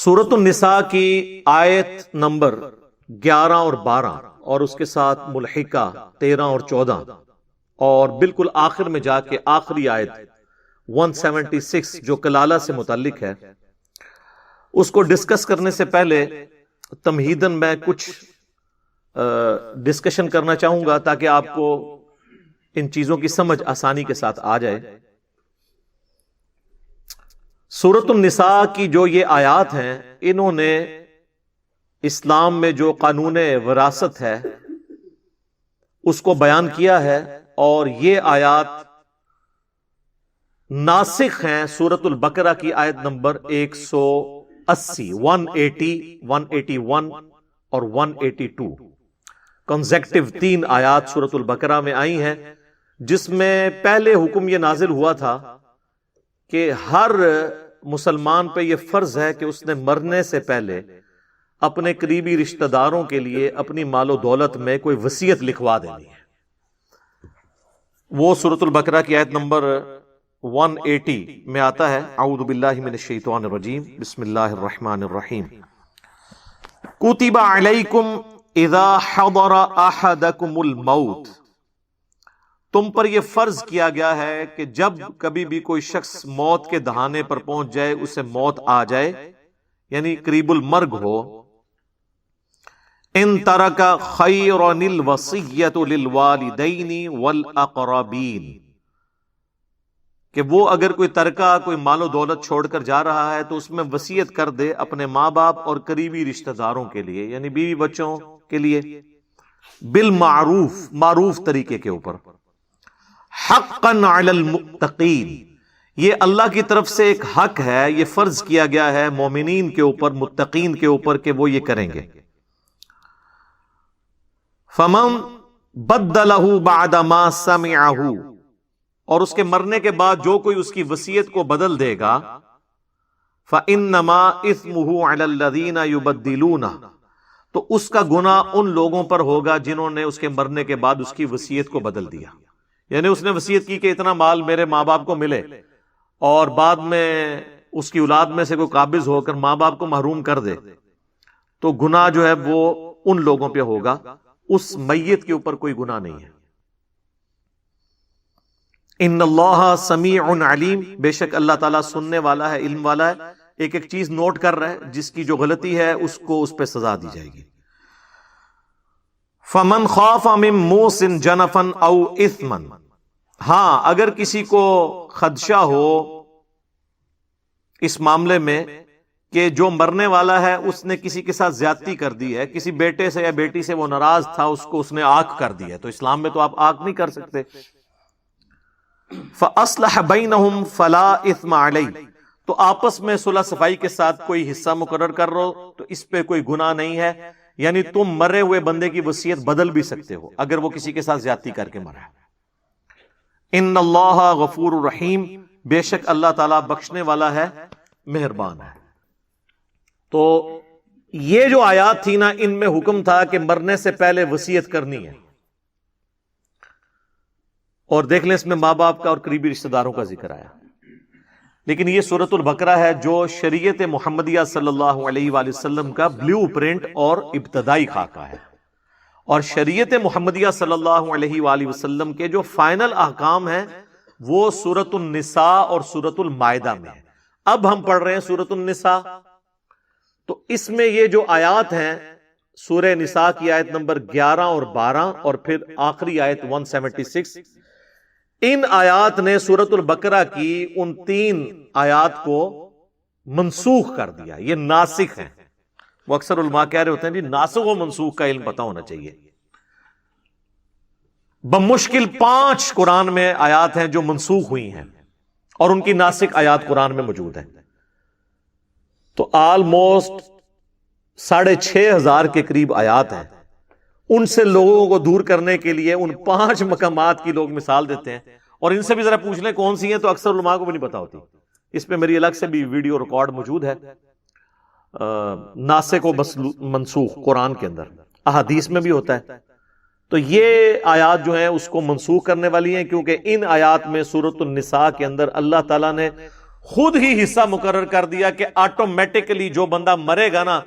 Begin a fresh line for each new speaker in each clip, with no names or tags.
سورۃ النساء کی آیت نمبر 11 اور 12 اور اس کے ساتھ ملحقہ 13 اور 14 اور بالکل آخر میں جا کے آخری آیت 176 جو کلالہ سے متعلق ہے، اس کو ڈسکس کرنے سے پہلے تمہیداً میں کچھ ڈسکشن کرنا چاہوں گا تاکہ آپ کو ان چیزوں کی سمجھ آسانی کے ساتھ آ جائے۔ سورۃ النساء کی جو یہ آیات ہیں، انہوں نے اسلام میں جو قانون وراثت ہے اس کو بیان کیا ہے، اور یہ آیات ناسخ ہیں سورۃ البقرہ کی آیت نمبر 180، 180، 181 اور 182 کنزیکٹیو 3 آیات سورۃ البقرہ میں آئی ہیں، جس میں پہلے حکم یہ نازل ہوا تھا کہ ہر مسلمان پہ یہ فرض ہے کہ اس نے مرنے سے پہلے اپنے قریبی رشتہ داروں کے لیے اپنی مال و دولت میں کوئی وصیت لکھوا دینی ہے۔ وہ سورۃ البقرہ کی آیت نمبر 180 میں آتا ہے، اعوذ باللہ من الشیطان الرجیم، بسم اللہ الرحمن الرحیم، کتب علیکم اذا حضر احدکم الموت، تم پر یہ فرض کیا گیا ہے کہ جب کبھی بھی کوئی شخص موت کے دہانے پر پہنچ جائے، اسے موت آ جائے، یعنی قریب المرگ ہو، ان ترک خیرا الوصیۃ للوالدین والاقربین، کہ وہ اگر کوئی ترکہ کوئی مال و دولت چھوڑ کر جا رہا ہے تو اس میں وصیت کر دے اپنے ماں باپ اور قریبی رشتہ داروں کے لیے، یعنی بیوی بچوں کے لیے، بالمعروف، معروف طریقے کے اوپر، حقا علی المتقین، یہ اللہ کی طرف سے ایک حق ہے، یہ فرض کیا گیا ہے مومنین کے اوپر، متقین کے اوپر کہ وہ یہ کریں گے۔ فمن بدلہ بعد ما سمعہ، اور اس کے مرنے کے بعد جو کوئی اس کی وصیت کو بدل دے گا، فإنما اثمہ علی الذین یبدلونہ، تو اس کا گناہ ان لوگوں پر ہوگا جنہوں نے اس کے مرنے کے بعد اس کی وصیت کو بدل دیا، یعنی اس نے وصیت کی کہ اتنا مال میرے ماں باپ کو ملے، اور بعد میں اس کی اولاد میں سے کوئی قابض ہو کر ماں باپ کو محروم کر دے، تو گناہ جو ہے وہ ان لوگوں پہ ہوگا، اس میت کے اوپر کوئی گناہ نہیں ہے۔ ان اللہ سمیع علیم، بے شک اللہ تعالیٰ سننے والا ہے، علم والا ہے، ایک ایک چیز نوٹ کر رہا ہے، جس کی جو غلطی ہے اس کو اس پہ سزا دی جائے گی۔ فمن خاف من موص جنفا او اثما، ہاں اگر کسی کو خدشہ ہو اس معاملے میں کہ جو مرنے والا ہے اس نے کسی کے ساتھ زیادتی کر دی ہے، کسی بیٹے سے یا بیٹی سے وہ ناراض تھا، اس کو اس نے آگ کر دی ہے، تو اسلام میں تو آپ آگ نہیں کر سکتے، فَأَصْلَحَ بَيْنَهُمْ فَلَا إِثْمَ عَلَيْهِ، تو آپس میں صلح صفائی کے ساتھ کوئی حصہ مقرر کر رہو تو اس پہ کوئی گناہ نہیں ہے، یعنی تم مرے ہوئے بندے کی وصیت بدل بھی سکتے ہو اگر وہ کسی کے ساتھ زیادتی کر کے مرا ہے۔ ان اللہ غفور رحیم، بے شک اللہ تعالیٰ بخشنے والا ہے، مہربان ہے۔ تو یہ جو آیات تھی نا، ان میں حکم تھا کہ مرنے سے پہلے وصیت کرنی ہے، اور دیکھ لیں اس میں ماں باپ کا اور قریبی رشتہ داروں کا ذکر آیا، لیکن یہ سورۃ البقرہ ہے جو شریعت محمدیہ صلی اللہ علیہ وآلہ وسلم کا بلیو پرنٹ اور ابتدائی خاکہ ہے، اور شریعت محمدیہ صلی اللہ علیہ وآلہ وسلم کے جو فائنل احکام ہیں وہ سورۃ النساء اور سورۃ المائدہ میں ہے۔ اب ہم پڑھ رہے ہیں سورۃ النساء، تو اس میں یہ جو آیات ہیں سورہ نساء کی آیت نمبر 11 اور 12 اور پھر آخری آیت 176، ان آیات نے سورۃ البقرہ کی ان 3 آیات کو منسوخ کر دیا، یہ ناسخ ہیں۔ وہ اکثر علماء کہہ رہے ہوتے ہیں جی ناسخ و منسوخ کا علم پتہ ہونا چاہیے۔ بمشکل 5 قرآن میں آیات ہیں جو منسوخ ہوئی ہیں، اور ان کی ناسخ آیات قرآن میں موجود ہیں، تو آلموسٹ 6500 کے قریب آیات ہیں۔ ان سے لوگوں کو دور کرنے کے لیے ان 5 مقامات کی لوگ مثال دیتے ہیں، اور ان سے بھی ذرا پوچھ لیں کون سی ہیں، تو اکثر علماء کو بھی نہیں پتا ہوتی۔ اس پہ میری الگ سے بھی ویڈیو ریکارڈ موجود ہے، ناسخ و منسوخ قرآن کے اندر، احادیث میں بھی ہوتا ہے۔ تو یہ آیات جو ہیں اس کو منسوخ کرنے والی ہیں، کیونکہ ان آیات میں سورۃ النساء کے اندر اللہ تعالیٰ نے خود ہی حصہ مقرر کر دیا کہ آٹومیٹکلی جو بندہ مرے گا نا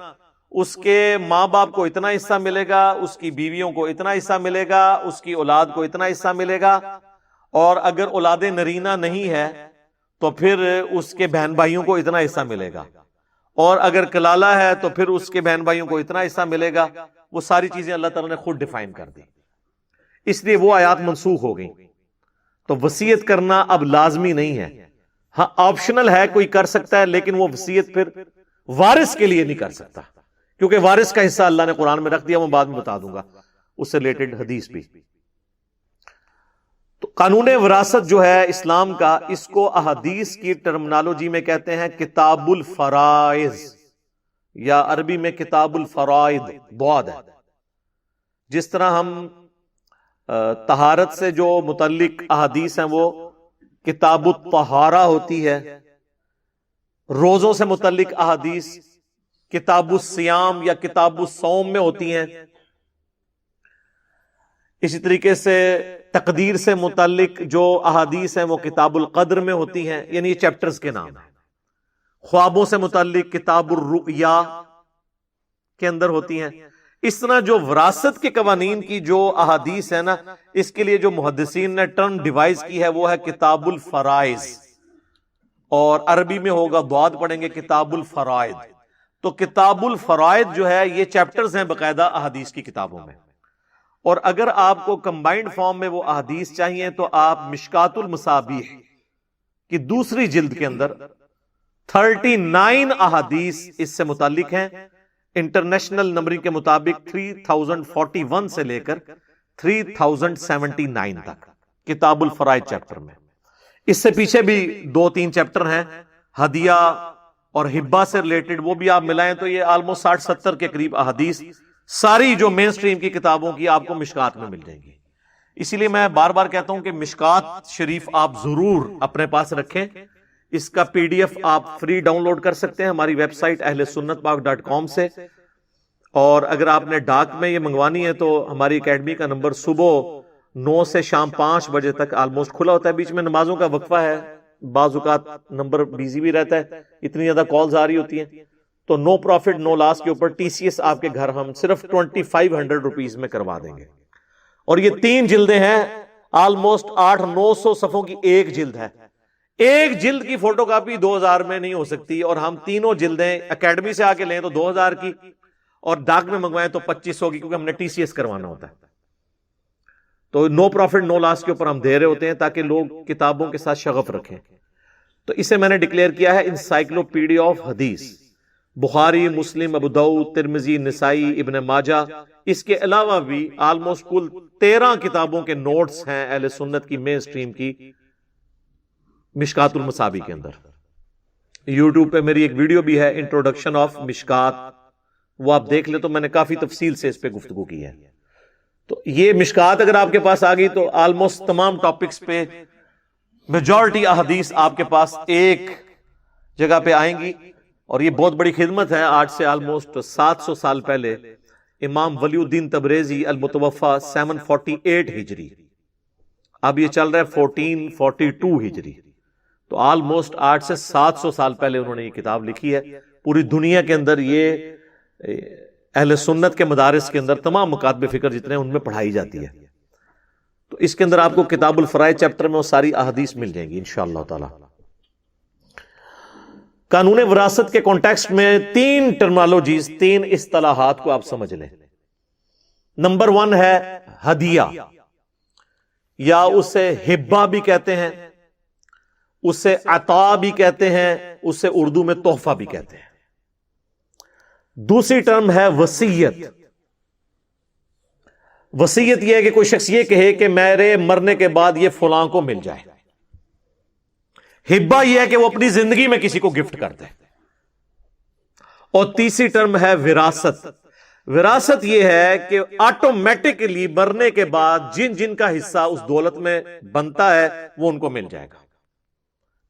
اس کے ماں باپ کو اتنا حصہ ملے گا، اس کی بیویوں کو اتنا حصہ ملے گا، اس کی اولاد کو اتنا حصہ ملے گا، اور اگر اولاد نرینہ نہیں ہے تو پھر اس کے بہن بھائیوں کو اتنا حصہ ملے گا، اور اگر کلالہ ہے تو پھر اس کے بہن بھائیوں کو اتنا حصہ ملے گا۔ وہ ساری چیزیں اللہ تعالیٰ نے خود ڈیفائن کر دی، اس لیے وہ آیات منسوخ ہو گئی۔ تو وصیت کرنا اب لازمی نہیں ہے، ہاں آپشنل ہے، کوئی کر سکتا ہے، لیکن وہ وصیت پھر وارث کے لیے نہیں کر سکتا، کیونکہ وارث کا حصہ اللہ نے قرآن میں رکھ دیا، وہ بعد میں بتا دوں گا اس سے ریلیٹڈ حدیث بھی۔ تو قانون وراثت جو ہے اسلام کا، اس کو احادیث کی ٹرمنالوجی میں کہتے ہیں کتاب الفرائض، یا عربی میں کتاب الفرائض بعد ہے۔ جس طرح ہم طہارت سے جو متعلق احادیث ہیں وہ کتاب الطہارہ ہوتی ہے، روزوں سے متعلق احادیث کتاب الصیام یا کتاب الصوم میں ہوتی ہیں، اسی طریقے سے تقدیر سے متعلق جو احادیث ہیں وہ کتاب القدر میں ہوتی ہیں، یعنی یہ چیپٹرز کے نام ہیں۔ خوابوں سے متعلق کتاب الرؤیا کے اندر ہوتی ہیں۔ اس طرح جو وراثت کے قوانین کی جو احادیث ہے نا، اس کے لیے جو محدثین نے ٹرم ڈیوائز کی ہے وہ ہے کتاب الفرائض، اور عربی میں ہوگا بعد پڑھیں گے کتاب الفرائض۔ تو کتاب الفرائض جو ہے یہ چیپٹرز ہیں باقاعدہ احادیث کی کتابوں میں، اور اگر آپ کو کمبائنڈ فارم میں وہ احادیث چاہیے تو آپ مشکات المصابیح کی دوسری جلد کے اندر 39 احادیث اس سے متعلق ہیں، انٹرنیشنل نمبرنگ کے مطابق 3041 سے لے کر 3079 تک کتاب الفرائض چیپٹر میں۔ اس سے پیچھے بھی 2-3 چیپٹر ہیں ہدیہ اور ہبہ سے ریلیٹڈ، وہ بھی آپ ملائیں تو یہ آلموسٹ 60-70 کے قریب احادیث ساری جو مین سٹریم کی کتابوں کی آپ کو مشکات میں مل جائیں گی۔ اسی لیے میں بار بار کہتا ہوں کہ مشکات شریف آپ ضرور اپنے پاس رکھیں۔ اس کا پی ڈی ایف آپ فری ڈاؤن لوڈ کر سکتے ہیں ہماری ویب سائٹ اہلسنتپاک.com سے، اور اگر آپ نے ڈاک میں یہ منگوانی ہے تو ہماری اکیڈمی کا نمبر صبح 9 سے شام 5 بجے تک آلموسٹ کھلا ہوتا ہے، بیچ میں نمازوں کا وقفہ ہے، بعض اوقات نمبر بیزی بھی رہتا ہے، اتنی زیادہ کالز آ رہی ہوتی ہیں، تو نو پروفٹ نو لاس کے اوپر ٹی سی ایس آپ کے گھر ہم صرف 2500 روپیز میں کروا دیں گے۔ اور یہ 3 جلدیں ہیں، آلموسٹ 800-900 صفحوں کی ایک جلد ہے۔ ایک جلد کی فوٹو کاپی 2000 میں نہیں ہو سکتی، اور ہم تینوں جلدیں اکیڈمی سے آ کے لیں تو 2000 کی، اور ڈاک میں منگوائیں تو 2500 کی، کیونکہ ہم نے ٹی سی ایس کروانا ہوتا ہے۔ تو نو پروفٹ نو لاس کے اوپر ہم دے رہے ہوتے ہیں تاکہ لوگ کتابوں کے ساتھ شغف رکھیں۔ تو اسے میں نے ڈکلیئر کیا ہے انسائکلوپیڈیا آف حدیث، بخاری، مسلم، ابو داؤد، ترمذی، نسائی، ابن ماجہ، اس کے علاوہ بھی آلموسٹ کل 13 کتابوں کے نوٹس ہیں اہل سنت کی مین سٹریم کی مشکات المصابی کے اندر۔ یوٹیوب پہ میری ایک ویڈیو بھی ہے انٹروڈکشن آف مشکات، وہ آپ دیکھ لیں تو میں نے کافی تفصیل سے اس پہ گفتگو کی ہے۔ تو یہ مشکات اگر آپ کے پاس آ گئی تو آلموسٹ تمام ٹاپکس پہ میجورٹی احادیث آپ کے پاس ایک جگہ پہ آئیں گی، اور یہ بہت بڑی خدمت ہے۔ آج سے آلموسٹ 700 سال پہلے امام ولی الدین تبریزی المتوفا 748 ہجری، اب یہ چل رہا ہے 1442 ہجری، تو آلموسٹ 8 سے 700 سال پہلے انہوں نے یہ کتاب لکھی ہے۔ پوری دنیا کے اندر یہ اہل سنت کے مدارس کے اندر تمام مکاتب فکر جتنے ان میں پڑھائی جاتی ہے۔ تو اس کے اندر آپ کو کتاب الفرائض چیپٹر میں وہ ساری احادیث مل جائیں گی انشاءاللہ تعالی۔ قانون وراثت کے کانٹیکسٹ میں 3 ٹرمنالوجیز، 3 اصطلاحات کو آپ سمجھ لیں۔ نمبر 1 ہے ہدیہ، یا اسے ہبہ بھی کہتے ہیں، اسے عطا بھی کہتے ہیں، اسے اردو میں تحفہ بھی کہتے ہیں۔ دوسری ٹرم ہے وصیت۔ وصیت یہ ہے کہ کوئی شخص یہ کہے کہ میرے مرنے کے بعد یہ فلاں کو مل جائے۔ ہبہ یہ ہے کہ وہ اپنی زندگی میں کسی کو گفٹ کر دے۔ اور تیسری ٹرم ہے وراثت۔ وراثت یہ ہے کہ آٹومیٹکلی مرنے کے بعد جن جن کا حصہ اس دولت میں بنتا ہے وہ ان کو مل جائے گا۔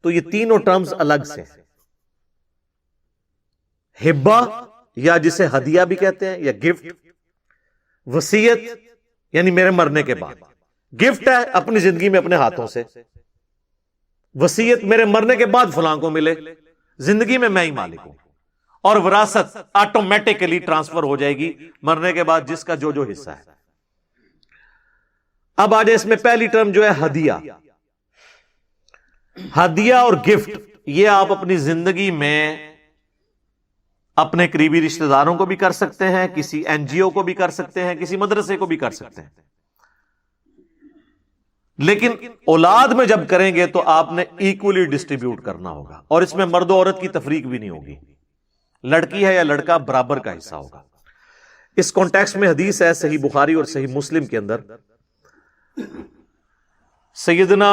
تو یہ تینوں ٹرمز الگ سے، ہبہ یا جسے ہدیہ بھی کہتے ہیں یا گفٹ، وصیت یعنی میرے مرنے کے بعد، گفٹ ہے اپنی زندگی میں اپنے ہاتھوں سے، وصیت میرے مرنے کے بعد فلاں کو ملے، زندگی میں ہی مالک ہوں، اور وراثت آٹومیٹکلی ٹرانسفر ہو جائے گی مرنے کے بعد جس کا جو حصہ ہے۔ اب آج اس میں پہلی ٹرم جو ہے ہدیہ۔ ہدیہ اور گفٹ، یہ آپ اپنی زندگی میں اپنے قریبی رشتہ داروں کو بھی کر سکتے ہیں، کسی این جی او کو بھی کر سکتے ہیں، کسی مدرسے کو بھی کر سکتے ہیں، لیکن اولاد میں جب کریں گے تو آپ نے ایکولی ڈسٹریبیوٹ کرنا ہوگا، اور اس میں مرد و عورت کی تفریق بھی نہیں ہوگی، لڑکی ہے یا لڑکا برابر کا حصہ ہوگا۔ اس کانٹیکسٹ میں حدیث ہے صحیح بخاری اور صحیح مسلم کے اندر، سیدنا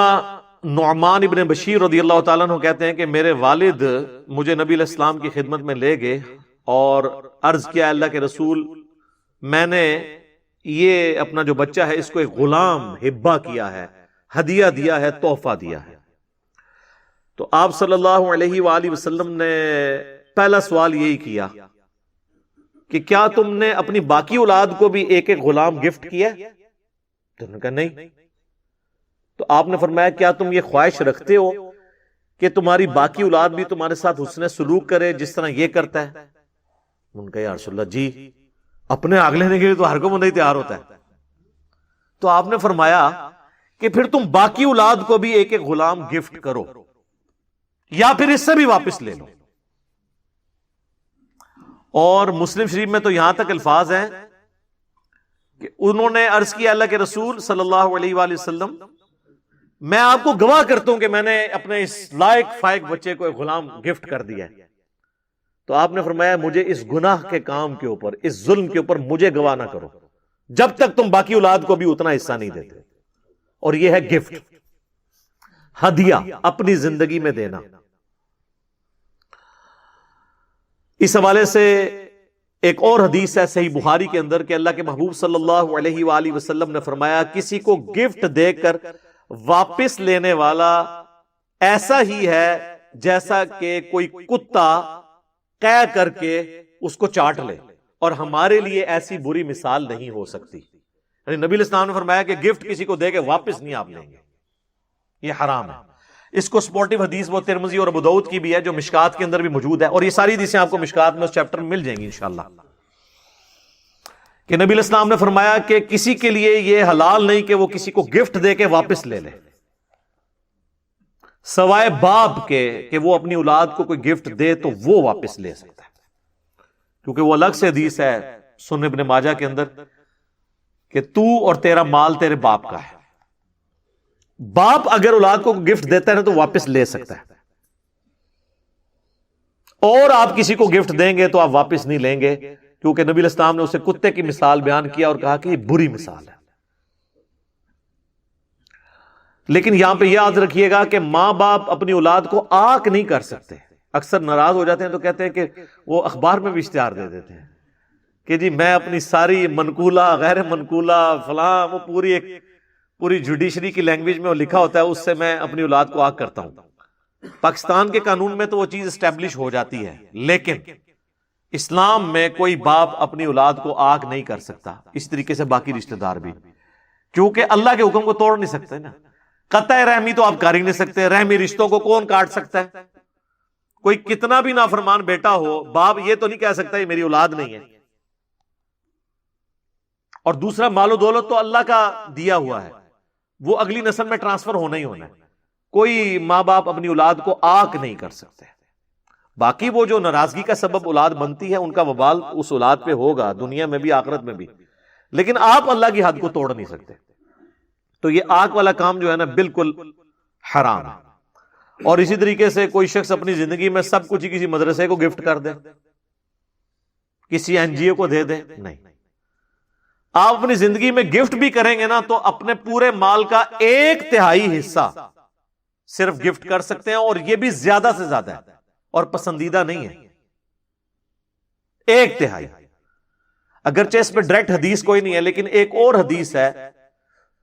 نعمان ابن بشیر رضی اللہ تعالیٰ عنہ کہتے ہیں کہ میرے والد مجھے نبی علیہ السلام کی خدمت میں لے گئے اور عرض کیا اللہ کے رسول، میں نے یہ اپنا جو بچہ ہے اس کو ایک غلام ہبہ کیا ہے، ہدیہ دیا ہے، تحفہ دیا ہے۔ تو آپ صلی اللہ علیہ وآلہ وسلم نے پہلا سوال یہی کیا کہ کیا تم نے اپنی باقی اولاد کو بھی ایک ایک غلام گفٹ کیا؟ تو انہوں نے کہا نہیں۔ تو آپ نے فرمایا کیا تم یہ خواہش رکھتے ہو کہ تمہاری باقی اولاد بھی تمہارے ساتھ حسن سلوک کرے جس طرح یہ کرتا ہے؟ ان کا یا رسول اللہ جی، اپنے آگ لینے کے لیے تو ہر کوئی بندہ ہی تیار ہوتا ہے۔ تو آپ نے فرمایا کہ پھر تم باقی اولاد کو بھی ایک ایک غلام گفٹ کرو، یا پھر اس سے بھی واپس لے لو۔ اور مسلم شریف میں تو یہاں تک الفاظ ہیں کہ انہوں نے عرض کیا اللہ کے رسول صلی اللہ علیہ وآلہ وسلم، میں آپ کو گواہ کرتا ہوں کہ میں نے اپنے اس لائق فائق بچے کو ایک غلام گفٹ کر دیا ہے۔ تو آپ نے فرمایا مجھے اس گناہ کے کام کے اوپر، اس ظلم کے اوپر مجھے گواہ نہ کرو جب تک تم باقی اولاد کو بھی اتنا حصہ نہیں دیتے۔ اور یہ ہے گفٹ، ہدیہ، اپنی زندگی میں دینا۔ اس حوالے سے ایک اور حدیث ہے صحیح بخاری کے اندر کہ اللہ کے محبوب صلی اللہ علیہ وآلہ وسلم نے فرمایا کسی کو گفٹ دے کر واپس لینے والا ایسا ہی ہے جیسا کہ کوئی کتا قے کر کے اس کو چاٹ لے، اور ہمارے لیے ایسی بری مثال نہیں ہو سکتی۔ یعنی نبی علیہ السلام نے فرمایا کہ گفٹ کسی کو دے کے واپس نہیں آپ لیں گے، یہ حرام ہے۔ اس کو سپورٹیو حدیث وہ ترمذی اور ابو داؤد کی بھی ہے جو مشکات کے اندر بھی موجود ہے، اور یہ ساری حدیثیں آپ کو مشکات میں اس چیپٹر میں مل جائیں گی انشاءاللہ، کہ نبی علیہ السلام نے فرمایا کہ کسی کے لیے یہ حلال نہیں کہ وہ کسی کو گفٹ دے کے واپس لے لے، سوائے باپ کے کہ وہ اپنی اولاد کو کوئی گفٹ دے تو وہ واپس لے سکتا ہے، کیونکہ وہ الگ سے حدیث ہے سنن ابن ماجہ کے اندر کہ تو اور تیرا مال تیرے باپ کا ہے۔ باپ اگر اولاد کو گفٹ دیتا ہے تو واپس لے سکتا ہے، اور آپ کسی کو گفٹ دیں گے تو آپ واپس نہیں لیں گے، کیونکہ نبی علیہ السلام نے اسے کتے کی مثال بیان کیا اور کہا کہ یہ بری مثال ہے۔ لیکن یہاں پہ یاد رکھیے گا کہ ماں باپ اپنی اولاد کو آنکھ نہیں کر سکتے۔ اکثر ناراض ہو جاتے ہیں تو کہتے ہیں کہ وہ اخبار میں بھی اشتہار دے دیتے ہیں کہ جی میں اپنی ساری منقولہ غیر منقولہ فلاں، وہ پوری جوڈیشری کی لینگویج میں وہ لکھا ہوتا ہے، اس سے میں اپنی اولاد کو آگ کرتا ہوں۔ پاکستان کے قانون میں تو وہ چیز اسٹیبلش ہو جاتی ہے، لیکن اسلام میں کوئی باپ اپنی اولاد کو آگ نہیں کر سکتا، اس طریقے سے باقی رشتہ دار بھی، کیونکہ اللہ کے حکم کو توڑ نہیں سکتے نا۔ قطع رحمی تو آپ کر ہی نہیں سکتے، رحمی رشتوں کو کون کاٹ سکتا ہے؟ کوئی کتنا بھی نافرمان بیٹا ہو، باپ یہ تو نہیں کہہ سکتا یہ میری اولاد نہیں ہے۔ اور دوسرا، مال و دولت تو اللہ کا دیا ہوا ہے، وہ اگلی نسل میں ٹرانسفر ہونا ہی ہونا ہے، کوئی ماں باپ اپنی اولاد کو آنکھ نہیں کر سکتے۔ باقی وہ جو ناراضگی کا سبب اولاد بنتی ہے ان کا وبال اس اولاد پہ ہوگا، دنیا میں بھی آخرت میں بھی، لیکن آپ اللہ کی حد کو توڑ نہیں سکتے۔ تو یہ آنکھ والا کام جو ہے نا بالکل حرام ہے۔ اور اسی طریقے سے کوئی شخص اپنی زندگی میں سب کچھ ہی کسی مدرسے کو گفٹ کر دے، کسی این جی او کو دے دے، نہیں۔ آپ اپنی زندگی میں گفٹ بھی کریں گے نا تو اپنے پورے مال کا 1/3 حصہ صرف گفٹ کر سکتے ہیں، اور یہ بھی زیادہ سے زیادہ ہے اور پسندیدہ نہیں ہے۔ 1/3، اگرچہ اس پہ ڈائریکٹ حدیث کوئی نہیں ہے، لیکن ایک اور حدیث ہے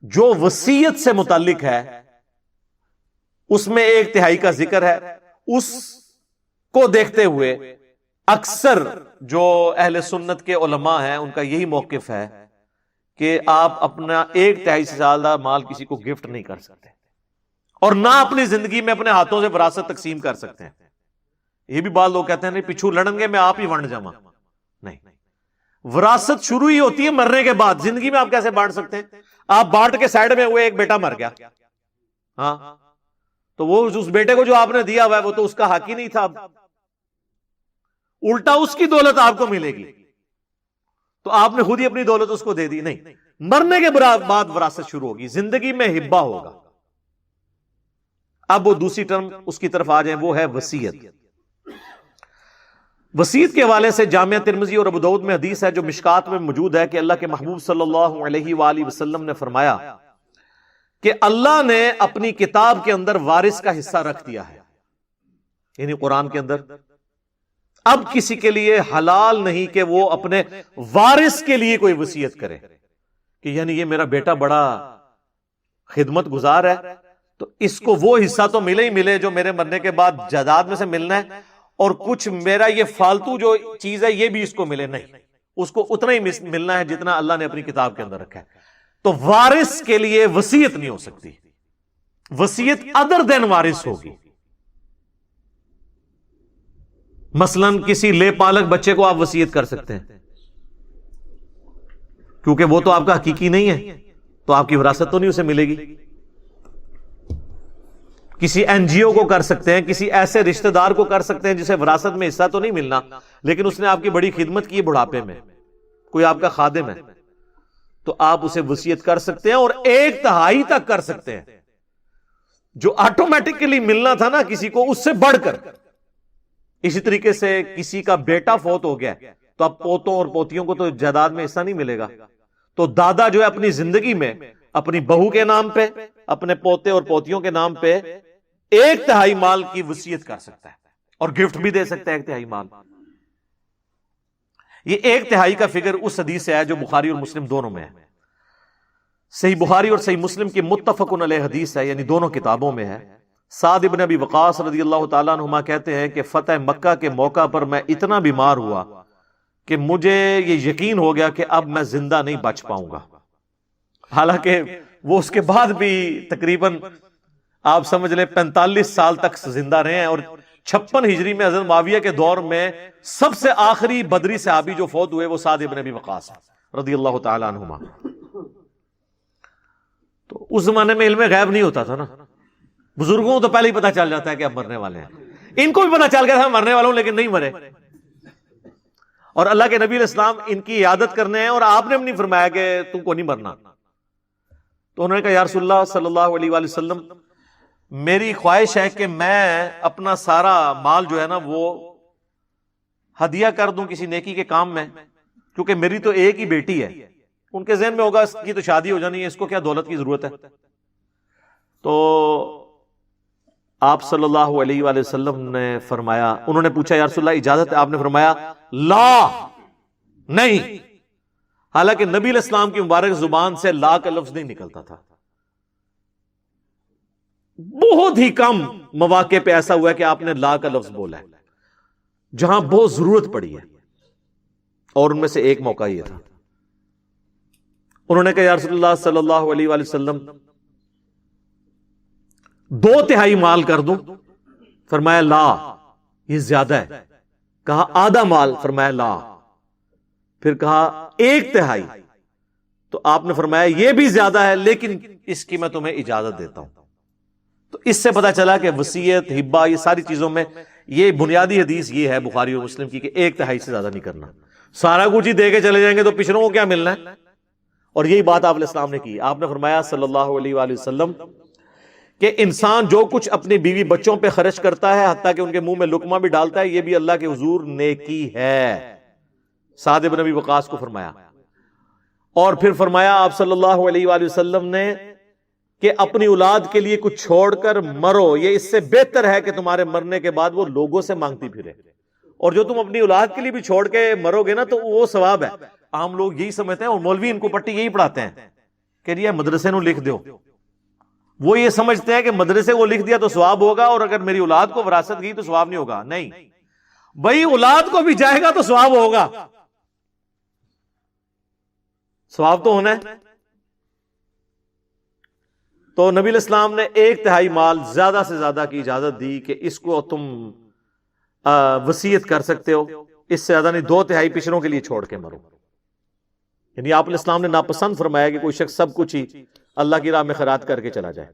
جو وصیت سے متعلق ہے، اس میں 1/3 کا ذکر ہے۔ اس کو دیکھتے ہوئے اکثر جو اہل سنت کے علماء ہیں ان کا یہی موقف ہے کہ آپ اپنا 1/3 سے زیادہ مال کسی کو گفٹ نہیں کر سکتے، اور نہ اپنی زندگی میں اپنے ہاتھوں سے وراثت تقسیم کر سکتے ہیں. یہ بھی بعض لوگ کہتے ہیں نہیں پچھو لڑن گے میں آپ ہی ونڈ جاما. نہیں، وراثت شروع ہی ہوتی ہے مرنے کے بعد. زندگی میں آپ کیسے بانٹ سکتے ہیں؟ آپ بانٹ کے سائڈ میں ہوئے، ایک بیٹا مر گیا، ہاں تو وہ اس بیٹے کو جو آپ نے دیا ہوا ہے وہ تو اس کا حق ہی نہیں تھا. الٹا اس کی دولت آپ کو ملے گی، تو آپ نے خود ہی اپنی دولت اس کو دے دی. نہیں، مرنے کے بعد وراثت شروع ہوگی. زندگی میں ہبہ ہوگا. اب وہ دوسری ٹرم اس کی طرف آ جائیں، وہ ہے وصیت. وصیت کے حوالے سے جامعہ ترمذی اور ابو داؤد میں حدیث ہے جو مشکات میں موجود ہے کہ اللہ کے محبوب صلی اللہ علیہ وآلہ وسلم نے فرمایا کہ اللہ نے اپنی کتاب کے اندر وارث کا حصہ رکھ دیا ہے، یعنی قرآن کے اندر. اب کسی کے لیے حلال نہیں کہ وہ اپنے وارث کے لیے کوئی وصیت کرے کہ یعنی یہ میرا بیٹا بڑا خدمت گزار ہے تو اس کو وہ حصہ تو ملے ہی ملے جو میرے مرنے کے بعد جائیداد میں سے ملنا ہے، اور کچھ میرا یہ فالتو جو چیز ہے یہ بھی اس کو ملے. نہیں، اس کو اتنا ہی ملنا ہے جتنا اللہ نے اپنی کتاب کے اندر رکھا ہے. تو وارث کے لیے وصیت نہیں ہو سکتی. وصیت ادر دین وارث ہوگی. مثلا کسی لے پالک بچے کو آپ وصیت کر سکتے ہیں کیونکہ وہ تو آپ کا حقیقی نہیں ہے، تو آپ کی وراثت تو نہیں اسے ملے گی. کسی این جی او کو کر سکتے ہیں، کسی ایسے رشتہ دار کو کر سکتے ہیں جسے وراثت میں حصہ تو نہیں ملنا لیکن اس نے آپ کی بڑی خدمت کی بڑھاپے میں، کوئی آپ کا خادم ہے تو آپ اسے وصیت کر سکتے ہیں، اور 1/3 تک کر سکتے ہیں. جو آٹومیٹکلی ملنا تھا نا کسی کو اس سے بڑھ کر. اسی طریقے سے کسی کا بیٹا فوت ہو گیا تو اب پوتوں اور پوتیوں کو تو جائیداد میں حصہ نہیں ملے گا، تو دادا جو ہے اپنی زندگی میں اپنی بہو کے نام پہ، اپنے پوتے اور پوتیوں کے نام پہ 1/3 مال کی وصیت کر سکتا ہے، اور گفٹ بھی دے سکتا ہے 1/3 مال. یہ 1/3 کا فگر اس حدیث سے ہے جو بخاری اور مسلم دونوں میں ہے. صحیح بخاری اور صحیح مسلم کی متفق علیہ حدیث ہے، یعنی دونوں کتابوں میں ہے. سعد ابن ابی وقاص رضی اللہ تعالیٰ عنہما کہتے ہیں کہ فتح مکہ کے موقع پر میں اتنا بیمار ہوا کہ مجھے یہ یقین ہو گیا کہ اب میں زندہ نہیں بچ پاؤں گا. حالانکہ وہ اس کے بعد بھی تقریباً آپ سمجھ لیں 45 سال تک زندہ رہے ہیں، اور 56 ہجری میں حضرت معاویہ کے دور میں سب سے آخری بدری صحابی جو فوت ہوئے وہ سعد ابن ابی وقاص رضی اللہ تعالیٰ عنہما. تو اس زمانے میں علم غیب نہیں ہوتا تھا نا، بزرگوں کو تو پہلے ہی پتا چل جاتا ہے کہ اب مرنے والے ہیں. ان کو بھی پتا چل گیا تھا مرنے والوں لیکن نہیں مرے، اور اللہ کے نبی علیہ السلام ان کی عیادت کرنے ہیں اور آپ نے بھی نہیں فرمایا کہ تم کو نہیں مرنا. تو انہوں نے کہا یا رسول اللہ صلی اللہ علیہ وآلہ وسلم میری خواہش ہے کہ میں اپنا سارا مال جو ہے نا وہ ہدیہ کر دوں کسی نیکی کے کام میں، کیونکہ میری تو ایک ہی بیٹی ہے. ان کے ذہن میں ہوگا اس کی تو شادی ہو جانی ہے، اس کو کیا دولت کی ضرورت ہے. تو آپ صلی اللہ علیہ وآلہ وسلم نے فرمایا، انہوں نے پوچھا یا رسول اللہ اجازت ہے؟ آپ نے فرمایا لا، نہیں. حالانکہ نبی علیہ السلام کی مبارک زبان سے لا کا لفظ نہیں نکلتا تھا. بہت ہی کم مواقع پہ ایسا ہوا ہے کہ آپ نے لا کا لفظ بولا ہے جہاں بہت ضرورت پڑی ہے، اور ان میں سے ایک موقع یہ تھا. انہوں نے کہا یا رسول اللہ صلی اللہ علیہ وآلہ وسلم 2/3 مال کر دوں؟ فرمایا لا، یہ زیادہ ہے. کہا آدھا مال؟ فرمایا لا. پھر کہا 1/3، تو آپ نے فرمایا یہ بھی زیادہ ہے لیکن اس کی میں تمہیں اجازت دیتا ہوں. تو اس سے پتا چلا کہ وصیت، ہبہ، یہ ساری چیزوں میں یہ بنیادی حدیث یہ ہے بخاری اور مسلم کی کہ 1/3 سے زیادہ نہیں کرنا. سارا کچھ ہی دے کے چلے جائیں گے تو پچھڑوں کو کیا ملنا ہے. اور یہی بات آپ علیہ السلام نے کی. آپ نے فرمایا صلی اللہ علیہ وآلہ وسلم کہ انسان جو کچھ اپنی بیوی بچوں پہ خرچ کرتا ہے حتیٰ کہ ان کے منہ میں لقمہ بھی ڈالتا ہے، یہ بھی اللہ کے حضور نیکی ہے. سعد بن ابی وقاص کو فرمایا. اور پھر فرمایا آپ صلی اللہ علیہ وآلہ وسلم نے کہ اپنی اولاد کے لیے کچھ چھوڑ کر مرو، یہ اس سے بہتر ہے کہ تمہارے مرنے کے بعد وہ لوگوں سے مانگتی پھرے. اور جو تم اپنی اولاد کے لیے بھی چھوڑ کے مرو گے نا تو وہ ثواب ہے. عام لوگ یہی سمجھتے ہیں، اور مولوی ان کو پٹی یہی پڑھاتے ہیں کہ یہ مدرسے نو لکھ دو. وہ یہ سمجھتے ہیں کہ مدرسے کو لکھ دیا تو ثواب ہوگا، اور اگر میری اولاد کو وراثت گئی تو ثواب نہیں ہوگا. نہیں بھائی، اولاد کو بھی جائے گا تو ثواب ہوگا، ثواب تو ہونا ہے. تو نبی علیہ السلام نے 1/3 مال زیادہ سے زیادہ کی اجازت دی کہ اس کو تم وصیت کر سکتے ہو، اس سے زیادہ نہیں، 2/3 پچھڑوں کے لیے چھوڑ کے مرو. یعنی آپ علیہ السلام نے ناپسند فرمایا کہ کوئی شخص سب کچھ ہی اللہ کی راہ میں خیرات کر کے چلا جائے.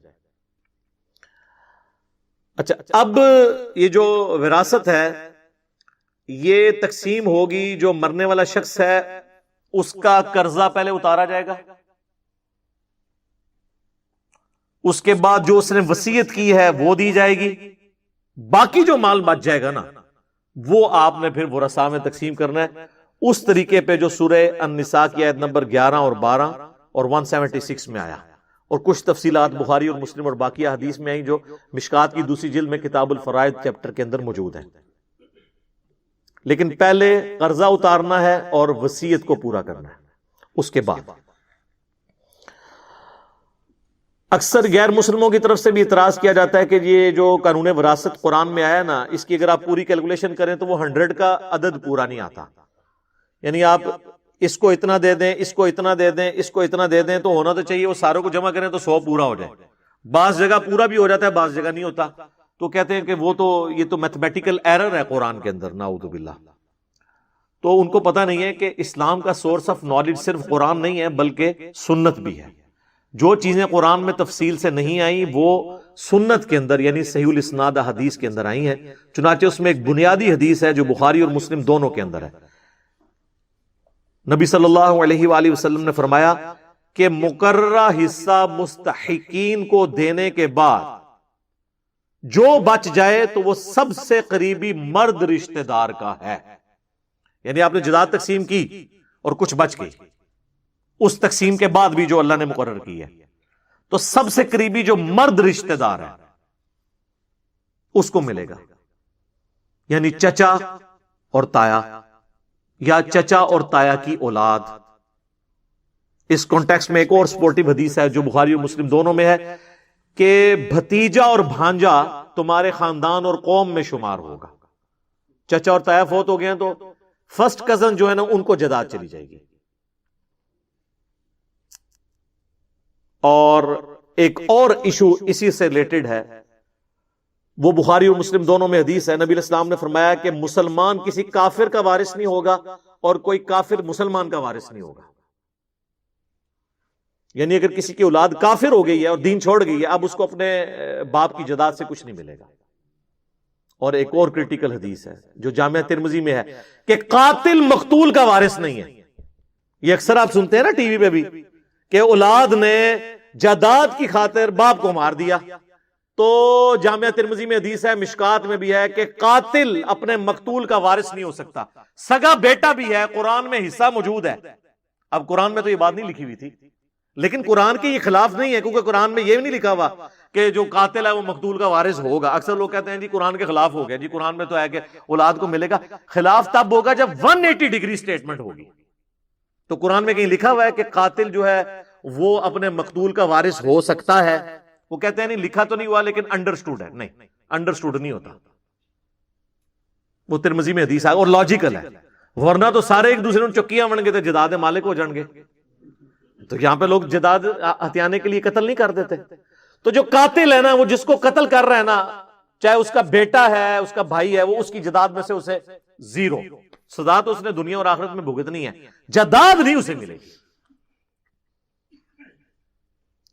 اچھا، اب یہ جو وراثت ہے یہ تقسیم ہوگی. جو مرنے والا شخص ہے اس کا قرضہ پہلے اتارا جائے گا، اس کے بعد جو اس نے وصیت کی ہے وہ دی جائے گی، باقی جو مال بچ جائے گا نا وہ آپ نے پھر ورثاء میں تقسیم کرنا ہے اس طریقے پہ جو سورہ النساء کی آیت نمبر 11 اور 12 اور 176 میں آیا. اور کچھ تفصیلات بخاری اور مسلم اور باقی حدیث میں آئی جو مشکات کی دوسری جلد میں کتاب الفرائض چیپٹر کے اندر موجود ہیں. لیکن پہلے قرضہ اتارنا ہے اور وصیت کو پورا کرنا ہے. اس کے بعد اکثر غیر مسلموں کی طرف سے بھی اعتراض کیا جاتا ہے کہ یہ جو قانون وراثت قرآن میں آیا نا، اس کی اگر آپ پوری کیلکولیشن کریں تو وہ 100 کا عدد پورا نہیں آتا. یعنی آپ اس کو اتنا دے دیں، اس کو اتنا دے دیں، اس کو اتنا دے دیں، تو ہونا تو چاہیے وہ ساروں کو جمع کریں تو 100 پورا ہو جائے. بعض جگہ پورا بھی ہو جاتا ہے، بعض جگہ نہیں ہوتا. تو کہتے ہیں کہ وہ تو یہ تو میتھمیٹیکل ایرر ہے قرآن کے اندر، نعوذ باللہ. تو ان کو پتہ نہیں ہے کہ اسلام کا سورس آف نالج صرف قرآن نہیں ہے بلکہ سنت بھی ہے. جو چیزیں قرآن میں تفصیل سے نہیں آئیں وہ سنت کے اندر یعنی صحیح الاسناد حدیث کے اندر آئی ہیں. چنانچہ اس میں ایک بنیادی حدیث ہے جو بخاری اور مسلم دونوں کے اندر ہے. نبی صلی اللہ علیہ وآلہ وسلم نے فرمایا کہ مقررہ حصہ مستحقین کو دینے کے بعد جو بچ جائے تو وہ سب سے قریبی مرد رشتہ دار کا ہے. یعنی آپ نے جائیداد تقسیم کی اور کچھ بچ گئی، اس تقسیم کے بعد بھی جو اللہ نے مقرر کی ہے تو سب سے قریبی جو مرد رشتہ دار ہے اس کو ملے گا. یعنی چچا اور تایا یا چچا اور تایا کی اولاد. اس کانٹیکسٹ میں ایک اور سپورٹیو حدیث ہے جو بخاری اور مسلم دونوں میں ہے کہ بھتیجا اور بھانجا تمہارے خاندان اور قوم میں شمار ہوگا. چچا اور تایا فوت ہو گئے ہیں تو فرسٹ کزن جو ہے نا ان کو جائیداد چلی جائے گی. اور ایک اور ایشو اسی سے ریلیٹڈ ہے، وہ بخاری اور مسلم دونوں میں حدیث ہے. نبی علیہ السلام نے فرمایا کہ مسلمان کسی کافر کا وارث نہیں ہوگا اور کوئی کافر مسلمان کا وارث نہیں ہوگا. یعنی اگر کسی کی اولاد کافر ہو گئی ہے اور دین چھوڑ گئی ہے، اب اس کو اپنے باپ کی جائیداد سے کچھ نہیں ملے گا. اور ایک اور کریٹیکل حدیث ہے جو جامعہ ترمذی میں ہے کہ قاتل مقتول کا وارث نہیں ہے. یہ اکثر آپ سنتے ہیں نا ٹی وی پہ بھی کہ اولاد نے جائیداد کی خاطر باپ کو مار دیا. تو جامعہ ترمذی میں حدیث ہے، مشکات میں بھی ہے کہ قاتل اپنے مقتول کا وارث نہیں ہو سکتا. سگا بیٹا بھی ہے، قرآن میں حصہ موجود ہے. اب قرآن میں تو یہ بات نہیں لکھی ہوئی تھی لیکن قرآن کے یہ خلاف نہیں ہے، کیونکہ قرآن میں یہ نہیں لکھا ہوا کہ جو قاتل ہے وہ مقتول کا وارث ہوگا. اکثر لوگ کہتے ہیں جی قرآن کے خلاف ہو گیا، جی قرآن میں تو ہے کہ اولاد کو ملے گا. خلاف تب ہوگا جب 180 ڈگری سٹیٹمنٹ ہوگی. تو قرآن میں کہیں لکھا ہوا ہے کہ قاتل جو ہے وہ اپنے مقتول کا وارث ہو سکتا ہے. وہ کہتے ہیں نہیں لکھا تو نہیں ہوا لیکن انڈرسٹوڈ ہے. نہیں، انڈرسٹوڈ نہیں ہوتا. وہ ترمذی میں حدیث ہے اور لاجیکل ہے، ورنہ تو سارے ایک دوسرے کو چکیاں بن گے تو جائیداد مالک ہو جان گے. تو یہاں پہ لوگ جائیداد ہتھیانے کے لیے قتل نہیں کر دیتے. تو جو قاتل ہے نا، وہ جس کو قتل کر رہا ہے نا، چاہے اس کا بیٹا ہے، اس کا بھائی ہے، وہ اس کی جائیداد میں سے اسے 0 سزا تو اس نے دنیا اور آخرت میں بھگتنی ہے، جائیداد نہیں اسے ملے گی.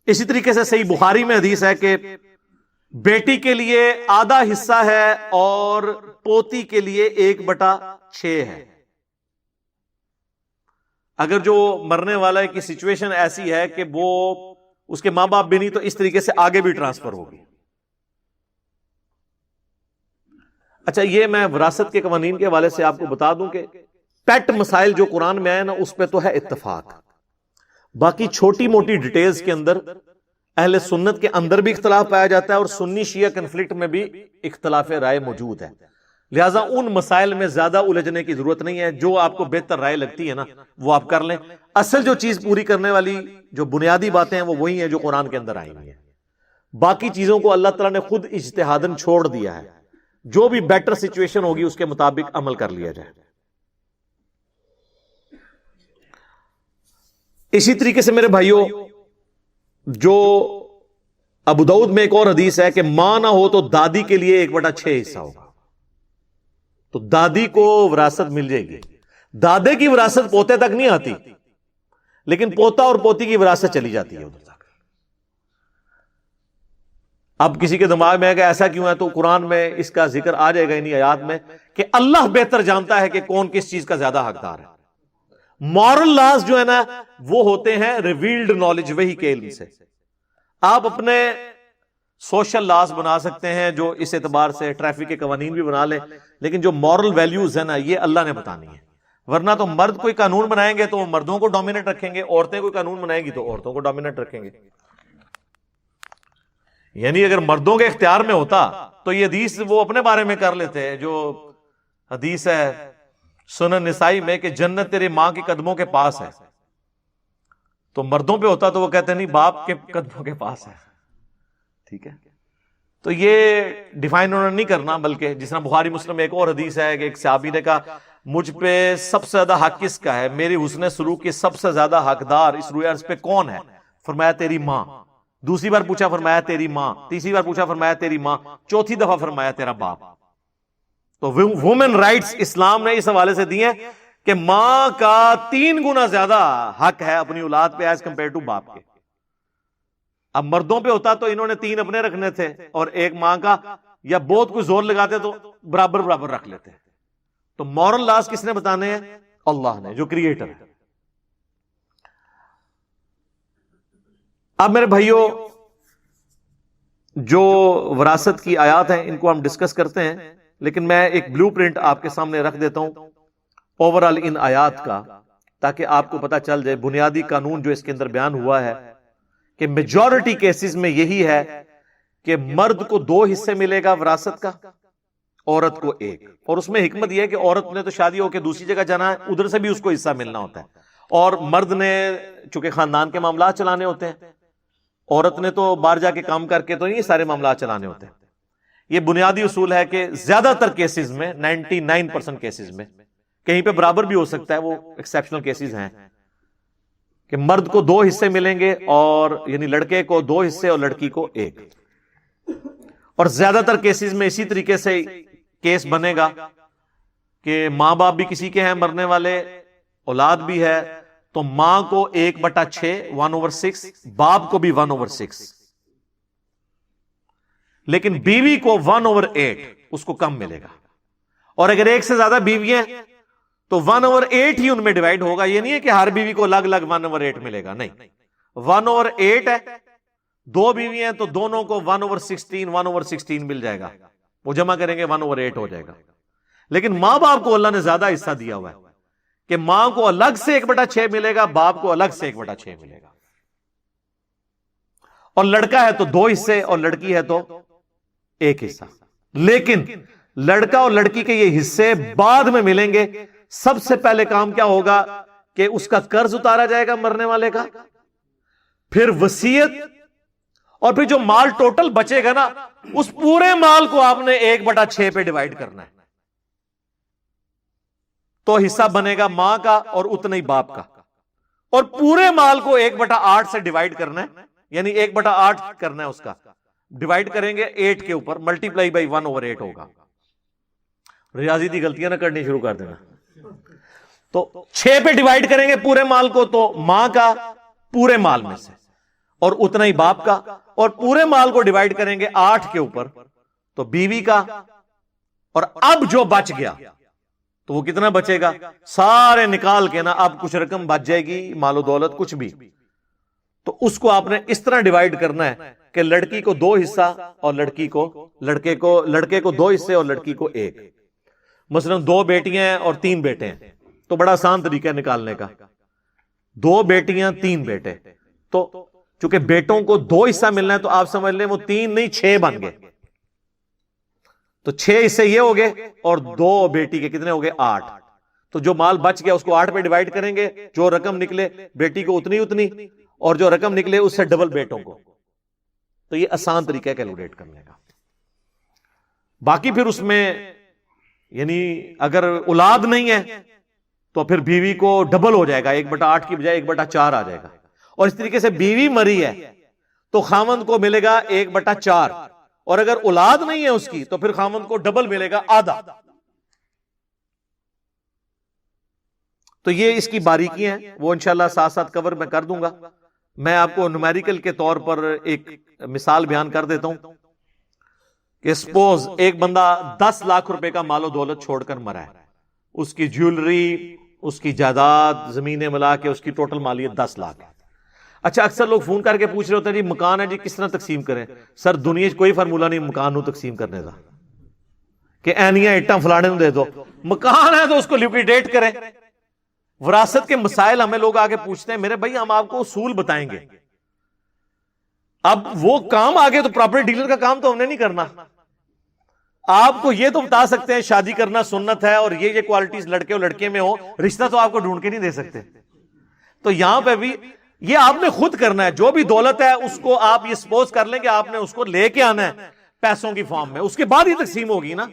اسی طریقے سے صحیح بخاری میں حدیث ہے کہ بیٹی کے لیے آدھا حصہ ہے اور پوتی کے لیے 1/6 ہے. اگر جو مرنے والا کی سچویشن ایسی ہے کہ وہ اس کے ماں باپ بھی نہیں تو اس طریقے سے آگے بھی ٹرانسفر ہوگی. اچھا، یہ میں وراثت کے قوانین کے حوالے سے آپ کو بتا دوں کہ پیٹ مسائل جو قرآن میں آئے نا اس پہ تو ہے اتفاق. باقی چھوٹی موٹی ڈیٹیلز کے اندر اہل سنت کے اندر بھی اختلاف پایا جاتا ہے اور سنی شیعہ کنفلکٹ میں بھی اختلاف رائے موجود ہے. لہٰذا ان مسائل میں زیادہ الجھنے کی ضرورت نہیں ہے. جو آپ کو بہتر رائے لگتی ہے نا وہ آپ کر لیں. اصل جو چیز پوری کرنے والی جو بنیادی باتیں ہیں وہ وہی ہیں جو قرآن کے اندر آئی ہوئی ہیں. باقی چیزوں کو اللہ تعالیٰ نے خود اجتہاداً چھوڑ دیا ہے. جو بھی بیٹر سچویشن ہوگی اس کے مطابق عمل کر لیا جائے. اسی طریقے سے میرے بھائیوں، جو ابو داؤد میں ایک اور حدیث ہے کہ ماں نہ ہو تو دادی کے لیے 1/6 حصہ ہوگا. تو دادی کو وراثت مل جائے گی. دادے کی وراثت پوتے تک نہیں آتی، لیکن پوتا اور پوتی کی وراثت چلی جاتی ہے ادھر تک. اب کسی کے دماغ میں ہے کہ ایسا کیوں ہے، تو قرآن میں اس کا ذکر آ جائے گا انہی آیات میں کہ اللہ بہتر جانتا ہے کہ کون کس چیز کا زیادہ حقدار ہے. مورل لاز جو ہے نا وہ ہوتے ہیں ریویلڈ نالج، وہی کے علم سے. آپ اپنے سوشل لاز بنا سکتے ہیں جو اس اعتبار سے ٹریفک کے قوانین بھی بنا لیں، لیکن جو مورل ویلیوز ہیں نا یہ اللہ نے بتانی ہے. ورنہ تو مرد کوئی قانون بنائیں گے تو وہ مردوں کو ڈومینیٹ رکھیں گے، عورتیں کوئی قانون بنائیں گی تو عورتوں کو ڈومینیٹ رکھیں گے. یعنی اگر مردوں کے اختیار میں ہوتا تو یہ حدیث وہ اپنے بارے میں کر لیتے ہیں، جو حدیث ہے سنن نسائی میں کہ جنت تیرے ماں کے قدموں کے پاس ہے. تو مردوں پہ ہوتا تو وہ کہتے نہیں باپ کے قدموں کے پاس ہے. ٹھیک ہے، تو یہ ڈیفائن انہوں نے نہیں کرنا، بلکہ جس طرح بخاری مسلم میں ایک اور حدیث ہے کہ ایک صحابی نے کہا مجھ پہ سب سے زیادہ حق کس کا ہے، میری حسن سلوک کی سب سے زیادہ حقدار اس روئے عرض پہ کون ہے؟ فرمایا تیری ماں. دوسری بار پوچھا فرمایا تیری ماں. تیسری بار پوچھا فرمایا تیری ماں. چوتھی دفعہ فرمایا تیرا باپ. تو وومن رائٹس اسلام نے اس حوالے سے دی ہیں کہ ماں کا 3 گنا زیادہ حق ہے اپنی اولاد پہ ایز کمپیئر ٹو باپ کے. اب مردوں پہ ہوتا تو انہوں نے 3 اپنے رکھنے تھے اور 1 ماں کا، یا بہت کوئی زور لگاتے تو برابر برابر رکھ لیتے. تو مورل لاز کس نے بتانے ہیں؟ اللہ نے، جو کریٹر ہے. اب میرے بھائیوں جو وراثت کی آیات ہیں ان کو ہم ڈسکس کرتے ہیں، لیکن میں ایک بلو پرنٹ آپ کے سامنے رکھ دیتا ہوں اوورال ان آیات کا، تاکہ آپ کو پتا چل جائے بنیادی قانون جو اس کے اندر بیان ہوا ہے کہ میجورٹی کیسز میں یہی ہے کہ مرد کو 2 حصے ملے گا وراثت کا، عورت کو 1. اور اس میں حکمت یہ ہے کہ عورت نے تو شادی ہو کے دوسری جگہ جانا ہے، ادھر سے بھی اس کو حصہ ملنا ہوتا ہے، اور مرد نے چونکہ خاندان کے معاملات چلانے ہوتے ہیں، عورت نے تو باہر جا کے کام کر کے تو نہیں سارے معاملات چلانے ہوتے ہیں. یہ بنیادی اصول ہے کہ زیادہ تر کیسز میں 99% کیسز میں، کہیں پہ برابر بھی ہو سکتا ہے، وہ ایکسیپشنل کیسز ہیں کہ مرد کو 2 حصے ملیں گے، اور یعنی لڑکے کو 2 حصے اور لڑکی کو 1. اور زیادہ تر کیسز میں اسی طریقے سے کیس بنے گا کہ ماں باپ بھی کسی کے ہیں مرنے والے، اولاد بھی ہے، تو ماں کو 1/6 1/6، باپ کو بھی 1/6، لیکن بیوی کو 1/8 اس کو کم ملے گا. اور اگر 1 سے زیادہ بیویاں ہیں تو 1/8 ہی ان میں ڈیوائڈ ہوگا. یہ نہیں ہے کہ ہر بیوی کو الگ الگ 1/8 ملے گا، نہیں، 1/8 ہے. 2 بیوی ہیں تو دونوں کو 1/16 1/16 مل جائے گا، وہ جمع کریں گے 1/8 ہو جائے گا. لیکن ماں باپ کو اللہ نے زیادہ حصہ دیا ہوا ہے کہ ماں کو الگ سے 1/6 ملے گا، باپ کو الگ سے 1/6 ملے گا. اور لڑکا ہے تو 2 حصے اور لڑکی ہے تو 1 حصہ. لیکن لڑکا اور لڑکی کے یہ حصے بعد میں ملیں گے. سب سے پہلے کام کیا ہوگا کہ اس کا قرض اتارا جائے گا مرنے والے کا، پھر وصیت، اور پھر جو مال ٹوٹل بچے گا نا اس پورے مال کو آپ نے 1/6 پہ ڈیوائڈ کرنا ہے. تو حصہ بنے گا ماں کا اور اتنا ہی باپ کا، اور پورے مال کو 1/8 سے ڈیوائڈ کرنا ہے، یعنی 1/8 کرنا ہے اس کا. ڈیوائڈ کریں گے 8 کے اوپر، ملٹیپلائی بائی 1/8 ہوگا. ریاضی کی غلطیاں نہ کرنی شروع کر دینا. تو 6 پہ ڈیوائڈ کریں گے پورے مال کو، تو ماں کا پورے مال میں سے اور اتنا ہی باپ کا، اور پورے مال کو ڈیوائڈ کریں گے 8 کے اوپر تو بیوی کا. اور اب جو بچ گیا تو وہ کتنا بچے گا، سارے نکال کے نا اب کچھ رقم بچ جائے گی، مال و دولت کچھ بھی. تو اس کو آپ نے اس طرح ڈیوائڈ کرنا ہے کہ لڑکی کو 2 حصہ اور لڑکے کو 2 حصے اور لڑکی کو 1. مثلا 2 بیٹیاں ہیں اور 3 بیٹے ہیں تو بڑا آسان طریقہ ہے نکالنے کا. 2 بیٹیاں 3 بیٹے، تو چونکہ بیٹوں کو 2 حصہ ملنا ہے تو آپ سمجھ لیں وہ 3 نہیں 6 بن گئے. تو 6 حصے یہ ہو گئے اور 2 بیٹی کے کتنے ہو گئے 8. تو جو مال بچ گیا اس کو 8 پہ ڈیوائڈ کریں گے، جو رقم نکلے بیٹی کو اتنی، اور جو رقم نکلے اس سے ڈبل بیٹوں کو. تو یہ آسان طریقہ ہے کیلکولیٹ کرنے کا. باقی پھر اس میں یعنی اگر اولاد نہیں ہے تو پھر بیوی کو ڈبل ہو جائے گا، 1/8 کی بجائے 1/4 آ جائے گا. اور اس طریقے سے بیوی مری ہے تو خاوند کو ملے گا 1/4، اور اگر اولاد نہیں ہے اس کی تو پھر خاوند کو ڈبل ملے گا، آدھا۔ تو یہ اس کی باریکی ہیں، وہ انشاءاللہ ساتھ ساتھ کور میں کر دوں گا۔ میں آپ کو نومیریکل کے طور پر ایک مثال بیان کر دیتا ہوں کہ سپوز ایک بندہ 10 لاکھ روپے کا مال و دولت چھوڑ کر مرا ہے، اس کی جیولری، اس کی جائیداد، زمینیں ملا کے اس کی ٹوٹل مالیت 10 لاکھ ہے۔ اچھا، اکثر لوگ فون کر کے پوچھ رہے ہوتے ہیں جی مکان ہے جی کس طرح تقسیم کریں؟ سر دنیا کوئی فارمولا نہیں مکان نو تقسیم کرنے کا کہ اینیاں اٹاں فلانے نو دے دو، مکان ہے تو اس کو لیکویڈیٹ کریں۔ وراثت کے مسائل ہمیں لوگ آگے پوچھتے ہیں، میرے بھائی ہم آپ کو اصول بتائیں گے، اب وہ کام آگے تو پراپرٹی ڈیلر کا کام تو ہم نے نہیں کرنا۔ آپ کو یہ تو بتا سکتے ہیں شادی کرنا سنت ہے اور یہ کوالٹیز لڑکے اور لڑکے میں ہو، رشتہ تو آپ کو ڈھونڈ کے نہیں دے سکتے۔ تو یہاں پہ بھی یہ آپ نے خود کرنا ہے، جو بھی دولت ہے اس کو آپ یہ سپوز کر لیں کہ آپ نے اس کو لے کے آنا ہے پیسوں کی فارم میں، اس کے بعد ہی تقسیم ہوگی نا۔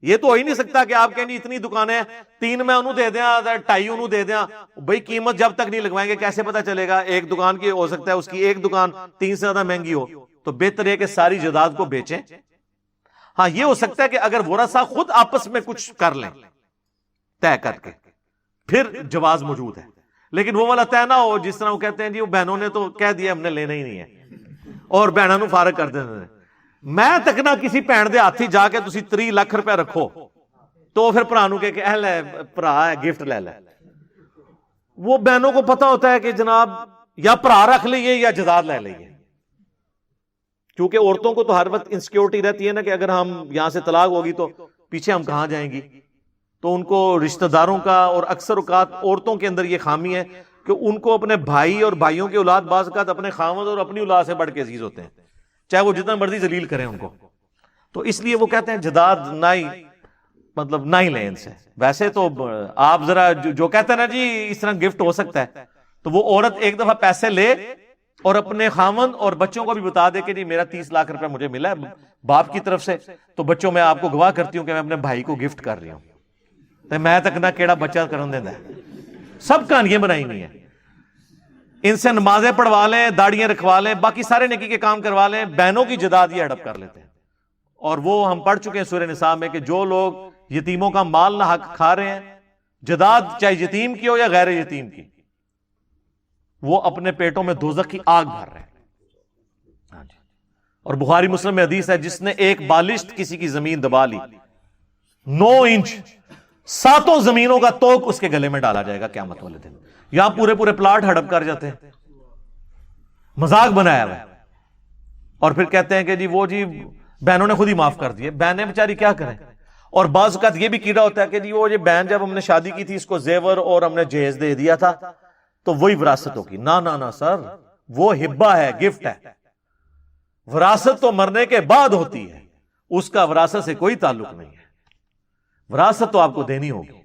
یہ تو ہو ہی نہیں سکتا کہ آپ کہیں اتنی دکانیں 3 میں انہوں دے دیا 2.5 انہوں دے دیا، بھئی قیمت جب تک نہیں لگوائیں گے کیسے پتا چلے گا؟ ایک دکان کی ہو سکتا ہے اس کی ایک دکان 3 سے زیادہ مہنگی ہو، تو بہتر ہے کہ ساری جائیداد کو بیچیں۔ ہاں یہ ہو سکتا ہے کہ اگر ورثہ خود آپس میں کچھ کر لیں طے کر کے، پھر جواز موجود ہے، لیکن وہ والا طے نہ ہو جس طرح وہ کہتے ہیں جی وہ بہنوں نے تو کہہ دیا ہم نے لینا ہی نہیں ہے اور بہنوں فارغ کر دینا۔ میں تک نہ کسی بھن دے ہاتھی جا کے تسی 3 لاکھ روپے رکھو تو پھر بھرا نو کہ اہل ہے بھرا ہے گفٹ لے لے۔ وہ بہنوں کو پتا ہوتا ہے کہ جناب یا بھرا رکھ لئیے یا جائیداد لے لئیے، کیونکہ عورتوں کو تو ہر وقت انسیکیورٹی رہتی ہے نا کہ اگر ہم یہاں سے طلاق ہوگی تو پیچھے ہم کہاں جائیں گی، تو ان کو رشتہ داروں کا، اور اکثر اوقات عورتوں کے اندر یہ خامی ہے کہ ان کو اپنے بھائی اور بھائیوں کی اولاد بعض اوقات اپنے خاوند اور اپنی اولاد سے بڑھ کے عزیز ہوتے ہیں، چاہے وہ جتنا مرضی ذلیل کریں ان کو۔ تو اس لیے وہ کہتے ہیں جائیداد نہ ہی لیں ان سے۔ ویسے تو آپ ذرا جو کہتے ہیں نا جی اس طرح گفٹ ہو سکتا ہے، تو وہ عورت ایک دفعہ پیسے لے اور اپنے خاوند اور بچوں کو بھی بتا دے کہ جی میرا 30 لاکھ روپے مجھے ملا ہے باپ کی طرف سے، تو بچوں میں آپ کو گواہ کرتی ہوں کہ میں اپنے بھائی کو گفٹ کر رہی ہوں، تو میں تک نہ کیڑا بچہ کرن دینا ہے۔ سب کہانیاں بنائی ہوئی ہیں، ان سے نمازیں پڑھوا لیں، داڑیاں رکھوا لیں، باقی سارے نیکی کے کام کروا لیں، بہنوں کی جائیداد یہ ہڑپ کر لیتے ہیں۔ اور وہ ہم پڑھ چکے ہیں سورہ نساء میں کہ جو لوگ یتیموں کا مال نہ حق کھا رہے ہیں، جائیداد چاہے یتیم کی ہو یا غیر یتیم کی، وہ اپنے پیٹوں میں دوزخ کی آگ بھر رہے ہیں۔ اور بخاری مسلم میں حدیث ہے جس نے ایک بالشت کسی کی زمین دبا لی 9 انچ، 7 زمینوں کا توق اس کے گلے میں ڈالا جائے گا قیامت والے دن۔ یہاں پورے پلاٹ ہڑپ کر جاتے ہیں، مذاق بنایا ہوا ہے، اور پھر کہتے ہیں کہ جی وہ جی بہنوں نے خود ہی معاف کر دیے۔ بہنیں بیچاری کیا کریں؟ اور بعض اوقات یہ بھی کیڑا ہوتا ہے کہ جی وہ یہ بہن جب ہم نے شادی کی تھی اس کو زیور اور ہم نے جہیز دے دیا تھا تو وہی وراثت ہوگی۔ نہ سر، وہ ہبہ ہے، گفٹ ہے۔ وراثت تو مرنے کے بعد ہوتی ہے، اس کا وراثت سے کوئی تعلق نہیں ہے، وراثت تو آپ کو دینی ہوگی۔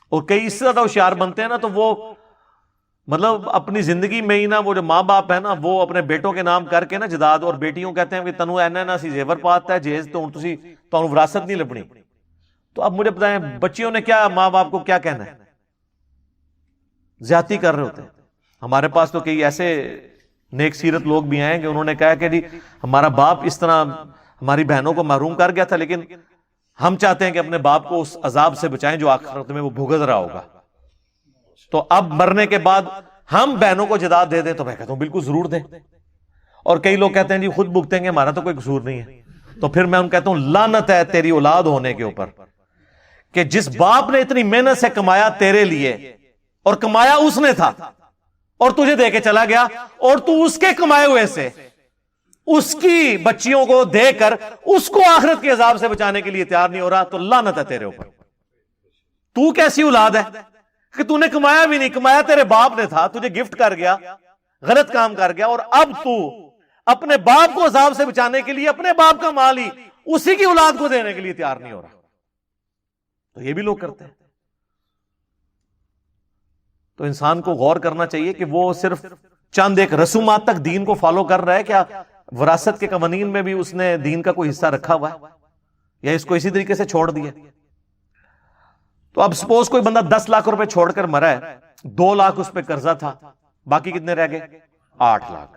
اور کئی اس سے زیادہ ہوشیار بنتے ہیں نا، تو وہ مطلب اپنی زندگی میں ہی نا وہ جو ماں باپ ہے نا وہ اپنے بیٹوں کے نام کر کے نا جائیداد، اور بیٹیوں کہتے ہیں کہ تنو اینا نا سی زیور پاتا ہے جہیز تو تسی تو وراثت نہیں لبنی۔ تو اب مجھے بتائیں بچیوں نے کیا ماں باپ کو کیا کہنا ہے؟ زیادتی کر رہے ہوتے ہیں۔ ہمارے پاس تو کئی ایسے نیک سیرت لوگ بھی ہیں کہ انہوں نے کہا کہ جی ہمارا باپ اس طرح ہماری بہنوں کو محروم کر گیا تھا، لیکن ہم چاہتے ہیں کہ اپنے باپ کو اس عذاب سے بچائیں جو آخرت میں وہ بھگت رہا ہوگا، تو اب مرنے کے بعد ہم بہنوں کو جائیداد دے دیں۔ تو میں کہتا ہوں بالکل ضرور دیں۔ اور کئی لوگ کہتے ہیں جی خود بھگتیں گے، ہمارا تو کوئی قصور نہیں ہے۔ تو پھر میں ان کہتا ہوں لعنت ہے تیری اولاد ہونے کے اوپر کہ جس باپ نے اتنی محنت سے کمایا تیرے لیے، اور کمایا اس نے تھا اور تجھے دے کے چلا گیا، اور تو اس کے کمائے ہوئے سے اس کی بچیوں کو دے کر اس کو آخرت کے عذاب سے بچانے کے لیے تیار نہیں ہو رہا، تو لعنت ہے تیرے اوپر۔ تو کیسی اولاد ہے کہ تو نے کمایا بھی نہیں، کمایا تیرے باپ نے تھا، تجھے گفٹ کر گیا، غلط کام کر گیا، اور اب تو اپنے باپ کو عذاب سے بچانے کے لیے اپنے باپ کا مال ہی اسی کی اولاد کو دینے کے لیے تیار نہیں ہو رہا۔ تو یہ بھی لوگ کرتے ہیں۔ تو انسان کو غور کرنا چاہیے کہ وہ صرف چند ایک رسومات تک دین کو فالو کر رہا ہے، کیا وراثت کے قوانین میں بھی اس نے دین کا کوئی حصہ رکھا ہوا ہے، یا اس کو اسی طریقے سے چھوڑ دیا۔ تو اب سپوز کوئی بندہ 10 لاکھ روپے چھوڑ کر مرا ہے، 2 لاکھ اس پہ قرضہ تھا، باقی کتنے رہ گئے؟ 8 لاکھ۔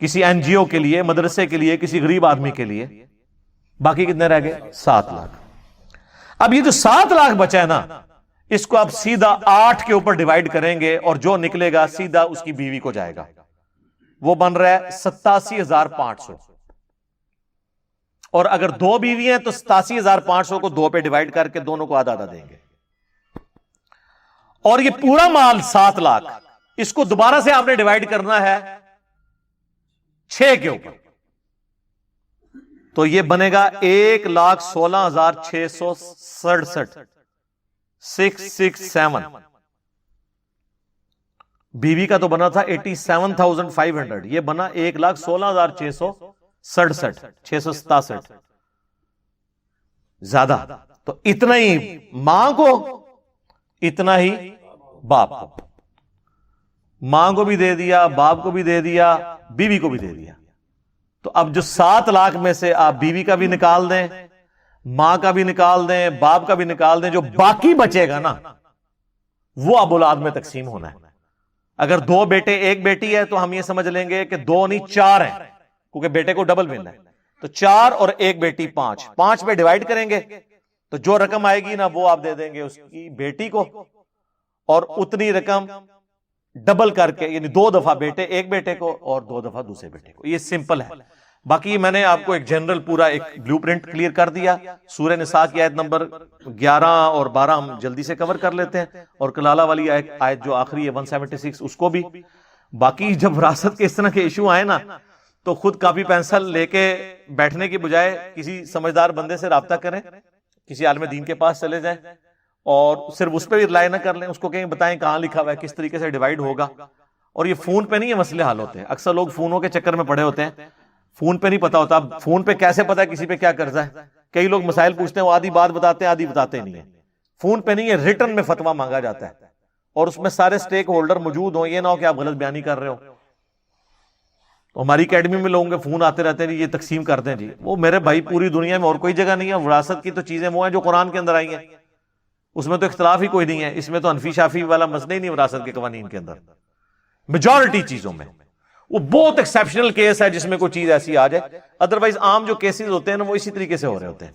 کسی این جی او کے لیے, مدرسے کے لیے, کسی غریب آدمی کے لیے. باقی کتنے رہ گئے؟ 7 لاکھ. اب یہ جو 7 لاکھ بچا ہے نا, اس کو آپ سیدھا 8 کے اوپر ڈیوائڈ کریں گے اور جو نکلے گا سیدھا اس کی بیوی کو جائے گا. وہ بن رہا ہے 87,500. اور اگر 2 بیوی ہیں تو 87,500 کو 2 پہ ڈیوائڈ کر کے دونوں کو آدھا آدھا دیں گے. اور یہ پورا مال 7 لاکھ, اس کو دوبارہ سے آپ نے ڈیوائڈ کرنا ہے 6 کے اوپر, تو یہ بنے گا 1,16,667. 667. بیوی کا تو بنا تھا 87,500, یہ بنا 1,16,667. 667 زیادہ. تو اتنا ہی ماں کو, اتنا ہی باپ کو. ماں کو بھی دے دیا, باپ کو بھی دے دیا, بیوی کو بھی دے دیا. تو اب جو 7 لاکھ میں سے آپ بیوی کا بھی نکال دیں, ماں کا بھی نکال دیں, باپ کا بھی نکال دیں, جو باقی بچے گا نا وہ اب اولاد میں تقسیم ہونا ہے. اگر 2 بیٹے 1 بیٹی ہے تو ہم یہ سمجھ لیں گے کہ 2 نہیں 4 ہیں, کیونکہ بیٹے کو ڈبل ملنا ہے. تو 4 اور 1 بیٹی 5. 5 پہ ڈیوائڈ کریں گے تو جو رقم آئے گی نا وہ آپ دے دیں گے اس کی بیٹی کو, اور اتنی رقم ڈبل کر کے, یعنی 2 دفعہ بیٹے, 1 بیٹے کو اور 2 دفعہ دوسرے بیٹے کو. یہ سمپل ہے. باقی میں نے آپ کو ایک جنرل پورا ایک بلیو پرنٹ کلیئر کر دیا. سورہ نساء کی آیت نمبر 11 اور 12 ہم جلدی سے کور کر لیتے ہیں, اور کلالہ والی آیت جو آخری ہے 176 اس کو بھی. باقی جب وراثت کے اس طرح کے ایشو آئے نا تو خود کاپی پینسل لے کے بیٹھنے کی بجائے کسی سمجھدار بندے سے رابطہ کریں, کسی عالم دین کے پاس چلے جائیں, اور صرف اس پہ بھی رائے نہ کر لیں, اس کو کہیں بتائیں کہاں لکھا ہوا ہے, کس طریقے سے ڈیوائیڈ ہوگا. اور یہ فون پہ نہیں یہ مسئلے حل ہوتے ہیں. اکثر لوگ فونوں کے چکر میں پڑے ہوتے ہیں, فون پہ نہیں پتا ہوتا. اب فون پہ کیسے پتا ہے کسی پہ کیا قرضہ ہے؟ کئی لوگ مسائل پوچھتے ہیں, وہ آدھی بات بتاتے ہیں, آدھی بتاتے نہیں ہیں. فون پہ نہیں ہے, ریٹن میں فتویٰ مانگا جاتا ہے, اور اس میں سارے سٹیک ہولڈر موجود ہوں. یہ نہ ہو کہ آپ غلط بیانی کر رہے ہو. تو ہماری اکیڈمی میں لوگوں کے فون آتے رہتے ہیں, یہ تقسیم کر دیں جی. وہ میرے بھائی پوری دنیا میں اور کوئی جگہ نہیں ہے. وراثت کی تو چیزیں وہ ہیں جو قرآن کے اندر آئی ہیں, اس میں تو اختلاف ہی کوئی نہیں ہے. اس میں تو حنفی شافی والا مسئلہ ہی نہیں وراثت کے قوانین کے اندر. میجورٹی چیزوں میں وہ بہت ایکسیپشنل کیس ہے جس میں کوئی چیز ایسی آ جائے, ادروائز عام جو کیسز ہوتے ہیں نا وہ اسی طریقے سے ہو رہے ہوتے ہیں.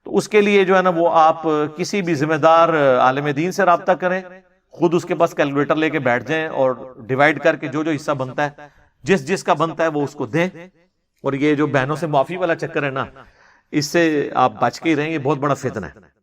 تو اس کے لیے جو ہے نا وہ آپ کسی بھی ذمہ دار عالم دین سے رابطہ کریں, خود اس کے پاس کیلکولیٹر لے کے بیٹھ جائیں اور ڈیوائڈ کر کے جو جو حصہ بنتا ہے جس جس کا بنتا ہے وہ اس کو دیں. اور یہ جو بہنوں سے معافی والا چکر ہے نا, اس سے آپ بچ کے ہی رہیں, یہ بہت بڑا فتنہ ہے.